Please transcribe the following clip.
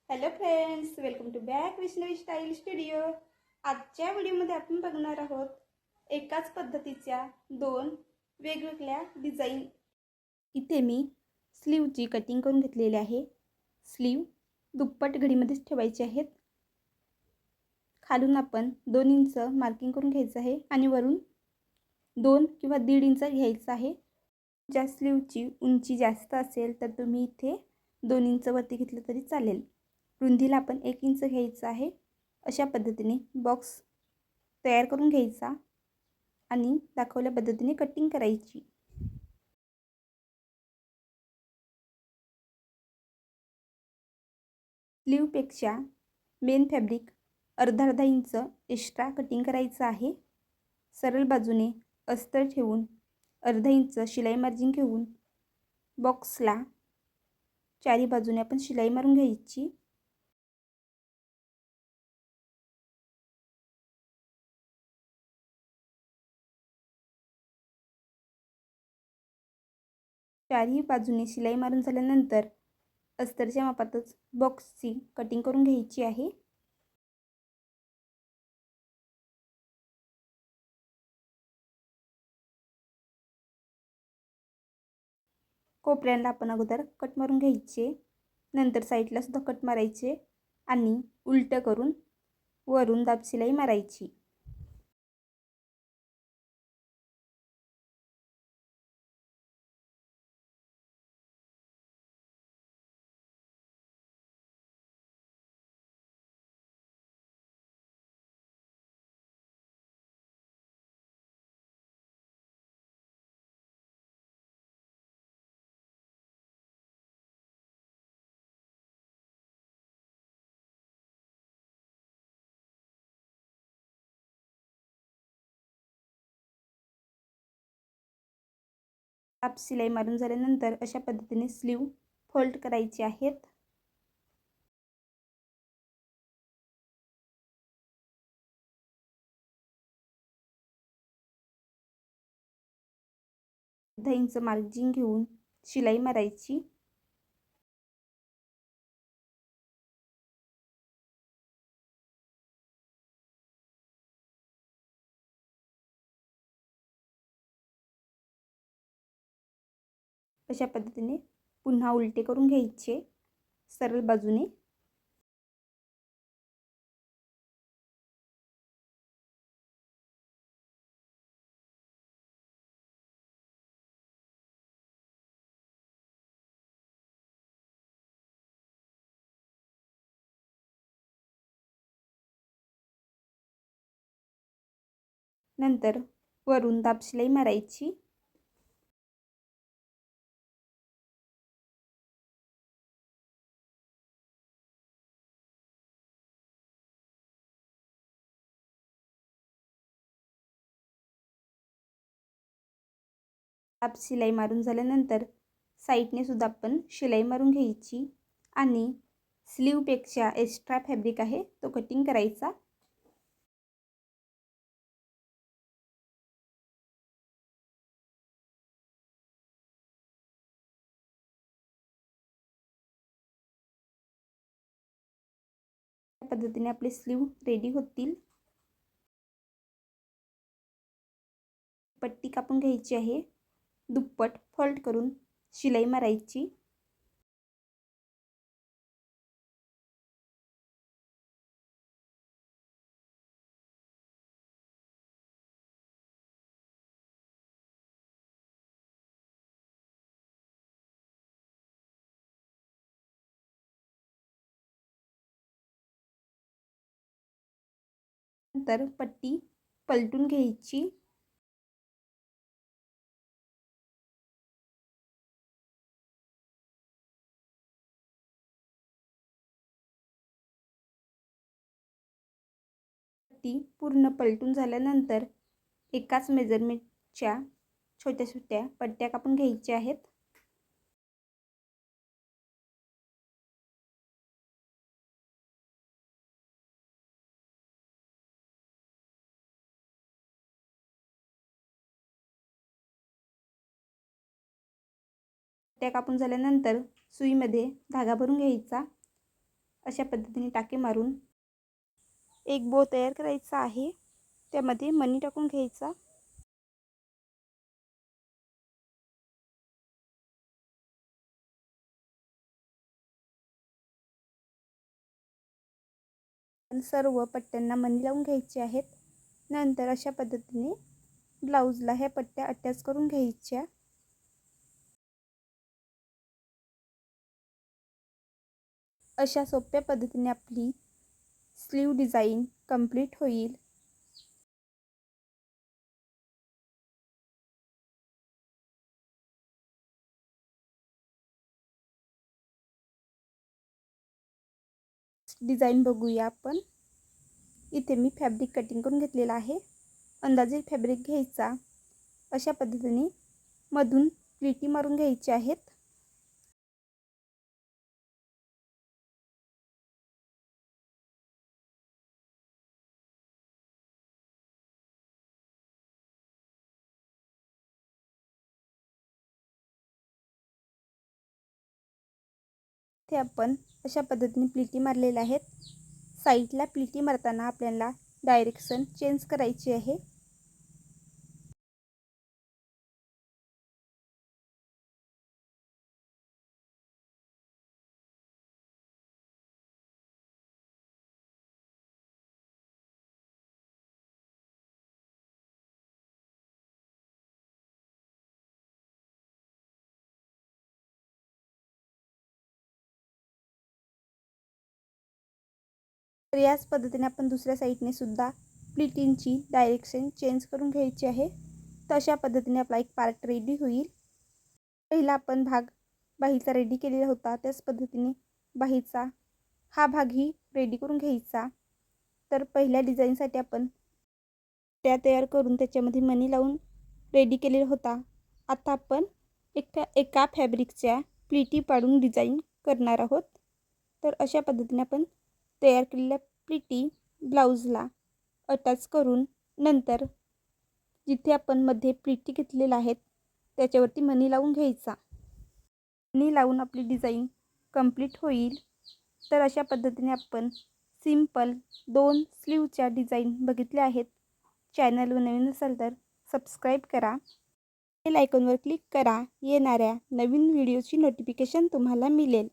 Hello friends, welcome to back Vaishnavi style studio. आजच्या व्हिडिओमध्ये आपण बघणार आहोत एकाच पद्धतीच्या दोन वेगवेगळ्या डिझाईन. इथे मी स्लीवची कटिंग करून घेतलेली आहे. स्लीव दुप्पट घडीमध्येच ठेवायचे आहेत. खालून आपण 2 इंच मार्किंग करून घ्यायचं आहे आणि वरून 2 किंवा 1.5 इंच घ्यायचं आहे. ज्या स्लीवची उंची जास्त असेल तर तुम्ही इथे 2 इंच वरती घेतलं तरी चालेल. रुंदीला आपण 1 इंच घ्यायचं आहे. अशा पद्धतीने बॉक्स तयार करून घ्यायचा आणि दाखवल्या पद्धतीने कटिंग करायची. स्लीवपेक्षा मेन फॅब्रिक अर्धा इंच एक्स्ट्रा कटिंग करायचं आहे. सरळ बाजूने अस्तर ठेवून अर्धा इंच शिलाई मार्जिन घेऊन बॉक्सला चारी बाजूने आपण शिलाई मारून घ्यायची. चारही बाजूने शिलाई मारून झाल्यानंतर अस्तरच्या मापातच बॉक्सची कटिंग करून घ्यायची आहे. कोपऱ्यांना आपण अगोदर कट मारून घ्यायचे, नंतर साईडला सुद्धा कट मारायचे आणि उलटं करून वरून दाब शिलाई मारायची. दाब शिलाई मारून झाल्यानंतर अशा पद्धतीने स्लीव फोल्ड करायची आहेत. अर्धा इंच मार्जिन घेऊन शिलाई मारायची. अशा पद्धतीने पुन्हा उलटे करून घ्यायचे सरळ बाजूने. नंतर वरून दाब शिलाई मारायची. दाब शिलाई मारून झाल्यानंतर साईडने सुद्धा आपण शिलाई मारून घ्यायची आणि स्लीवपेक्षा एक्स्ट्रा फॅब्रिक आहे तो कटिंग करायचा. या पद्धतीने आपले स्लीव रेडी होतील. पट्टी कापून घ्यायची आहे. दुप्पट फोल्ड करून शिलाई मारायची. नंतर पट्टी पलटून घ्यायची. पट्टी पूर्ण पलटून झाल्यानंतर एकाच मेजरमेंटच्या छोट्या छोट्या पट्ट्या कापून घ्यायच्या आहेत. पट्ट्या कापून झाल्यानंतर सुईमध्ये धागा भरून घ्यायचा अशा पद्धतीने टाके मारून एक बो तयार करायचा आहे. त्यामध्ये मणी टाकून घ्यायचा. सर्व पट्ट्यांना मणी लावून घ्यायचे आहेत. नंतर अशा पद्धतीने ब्लाऊजला ह्या पट्ट्या अटॅच करून घ्यायच्या. अशा सोप्या पद्धतीने आपली स्लीव डिझाईन कंप्लीट होईल. डिझाईन बघूया आपण. इथे मी फॅब्रिक कटिंग करून घेतलेला आहे. अंदाजे फॅब्रिक घ्यायचा. अशा पद्धतीने मधून प्लीटी मारून घ्यायची आहेत. ते आपण अशा पद्धतीने प्लीटी मारलेल्या आहेत. साईडला प्लीटी मारताना आपल्याला डायरेक्शन चेंज करायची आहे. तर याच पद्धतीने आपण दुसऱ्या साईडने सुद्धा प्लीटिंगची डायरेक्शन चेंज करून घ्यायची आहे. तर अशा पद्धतीने आपला एक पार्ट रेडी होईल. पहिला आपण भाग बाहीचा रेडी केलेला होता. त्याच पद्धतीने बाहीचा हा भागही रेडी करून घ्यायचा. तर पहिल्या डिझाईनसाठी आपण त्या तयार करून त्याच्यामध्ये मणी लावून रेडी केलेला होता. आता आपण एका फॅब्रिकच्या प्लीटी पाडून डिझाईन करणार आहोत. तर अशा पद्धतीने आपण तयार केलेल्या प्लीटी ब्लाऊजला अटॅच करून नंतर जिथे आपण मध्ये प्लीटी घेतलेल्या आहेत त्याच्यावरती मणी लावून घ्यायचा. मणी लावून आपली डिझाईन कंप्लीट होईल. तर अशा पद्धतीने आपण सिंपल 2 स्लीवच्या डिझाईन बघितल्या आहेत. चॅनलवर नवीन असाल तर सबस्क्राईब करा. बेल आयकॉनवर क्लिक करा. येणाऱ्या नवीन व्हिडिओची नोटिफिकेशन तुम्हाला मिळेल.